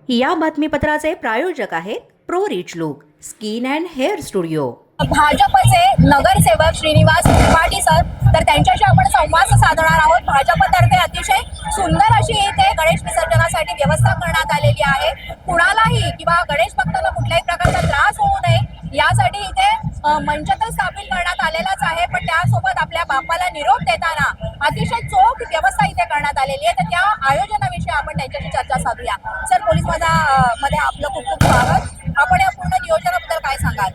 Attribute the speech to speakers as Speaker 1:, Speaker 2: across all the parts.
Speaker 1: या बातमीपत्राचे प्रायोजक आहेत pro rich look skin and hair studio.
Speaker 2: भाजपचे नगरसेवक श्रीनिवास त्रिपाठी सर, तर त्यांच्याशी आपण संवाद साधणार आहोत। भाजपतर्फे अतिशय सुंदर अशी इथे गणेश विसर्जनासाठी व्यवस्था करण्यात आलेली आहे। कुणालाही किंवा गणेश भक्तांना कुठल्याही प्रकारचा त्रास होऊ नये यासाठी इथे मंच तर स्थापित करण्यात आलेलाच आहे, पण त्यासोबत आपल्या बाप्पाला निरोप देताना अतिशय चोख व्यवस्था इथे करण्यात आलेली आहे। तर त्या आयोजनाविषयी आपण त्यांच्याशी चर्चा साधूया। सर, पोलीस मध्ये आपलं खूप खूप स्वागत। आपण या पूर्ण नियोजनाबद्दल काय सांगाल?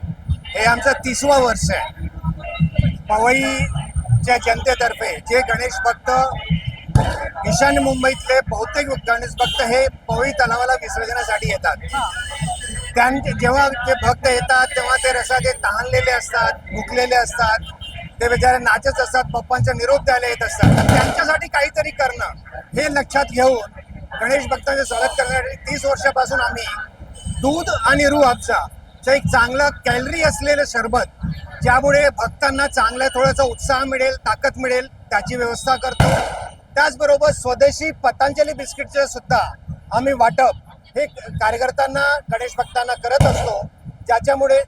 Speaker 3: हे आमचं 30वा वर्ष आहे। पवईच्या जनतेतर्फे जे गणेश भक्त, ईशान्य मुंबईतले बहुतेक गणेश भक्त हे पवई तलावाला विसर्जनासाठी येतात। जेव्हा ते भक्त येतात तेव्हा ते रसाचे तहानलेले असतात, भुकलेले असतात, ते बिचारे नाचत असतात, पप्पांचा निरोप द्यायला येत असतात। तर त्यांच्यासाठी काहीतरी करणं हे लक्षात घेऊन गणेश भक्तांचे स्वागत करण्यासाठी 30 वर्षापासून आम्ही दूध आणि रूह अफजा एक चांगलं कॅलरी असलेलं सरबत, ज्यामुळे भक्तांना चांगला थोडासा उत्साह मिळेल, ताकद मिळेल, त्याची व्यवस्था करतो। त्याचबरोबर स्वदेशी पतंजली बिस्किटचे सुद्धा आम्ही वाटप हे कार्यकर्त्यांना, गणेश भक्तांना करत असतो, ज्याच्यामुळे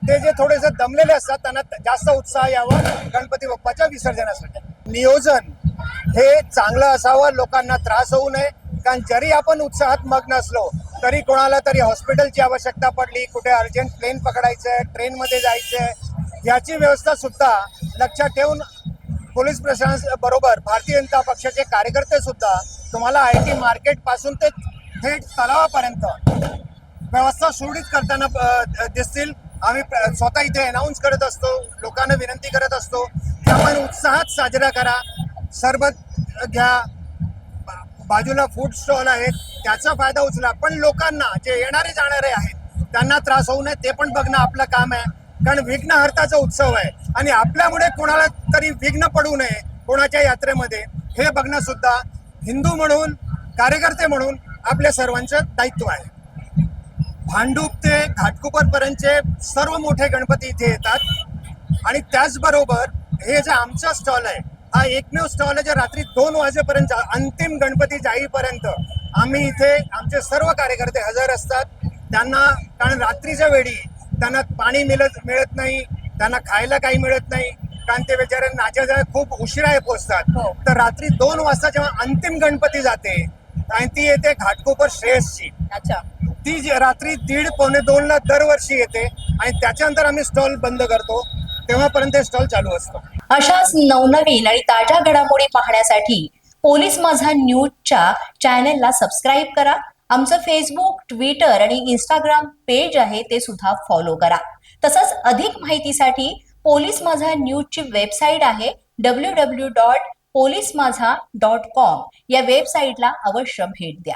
Speaker 3: ते जे थोडेसे दमलेले असतात त्यांना जास्त उत्साह यावा गणपती बाप्पाच्या विसर्जनासाठी। नियोजन हे चांगलं असावं, लोकांना त्रास होऊ नये, कारण जरी आपण उत्साहात मग्न असलो तरी कोणाला तरी हॉस्पिटलची आवश्यकता पडली, कुठे अर्जंट प्लेन पकडायचंय, ट्रेनमध्ये जायचंय, याची व्यवस्था सुद्धा लक्षात ठेवून पोलीस प्रशासन बरोबर भारतीय जनता पक्षाचे कार्यकर्ते सुद्धा तुम्हाला IT मार्केट पासून ते थेट तलावापर्यंत व्यवस्था सुरळीत करताना दिसतील। आम्ही स्वतः इथे अनाऊन्स करत असतो, लोकांना विनंती करत असतो की आपण उत्साहात साजरा करा, सरबत घ्या, बाजूला फूड स्टॉल आहेत त्याचा फायदा उचला, पण लोकांना जे येणारे जाणारे आहेत त्यांना त्रास होऊ नये ते पण बघणं आपलं काम आहे। कारण विघ्नहर्ताचा उत्सव आहे आणि आपल्यामुळे कोणाला तरी विघ्न पडू नये कोणाच्या यात्रेमध्ये, हे बघणं सुद्धा हिंदू म्हणून, कार्यकर्ते म्हणून आपल्या सर्वांचं दायित्व आहे। भांडूप ते घाटकोपर पर्यंतचे सर्व मोठे गणपती इथे येतात आणि त्याचबरोबर हे जे आमचा स्टॉल आहे हा एकमेव स्टॉल आहे जे रात्री 2 वाजेपर्यंत, अंतिम गणपती जाईपर्यंत आम्ही इथे आमचे सर्व कार्यकर्ते हजर असतात। त्यांना कारण रात्रीच्या वेळी त्यांना पाणी मिळत नाही, त्यांना खायला काही मिळत नाही, कारण ते बिचारे नाचायला खूप उशिरा पोहोचतात। तर रात्री 2 वाजता जेव्हा अंतिम गणपती जाते आणि ती येते घाटकोपर श्रेयसची,
Speaker 2: अच्छा,
Speaker 3: ती रात्री 1:30 पावणे 2ला दरवर्षी येते आणि त्याच्यानंतर आम्ही स्टॉल बंद करतो, तेव्हापर्यंत स्टॉल चालू असतो।
Speaker 2: अशाच नवनवीन आणि ताज्या घडामोडी पाहण्यासाठी पोलीस माझा न्यूजच्या चॅनेलला सबस्क्राईब करा। आमचं फेसबुक, ट्विटर आणि इंस्टाग्राम पेज आहे ते सुद्धा फॉलो करा। तसंच अधिक माहितीसाठी पोलीस माझा न्यूजची वेबसाईट आहे www.polismazha.com या वेबसाईटला अवश्य भेट द्या।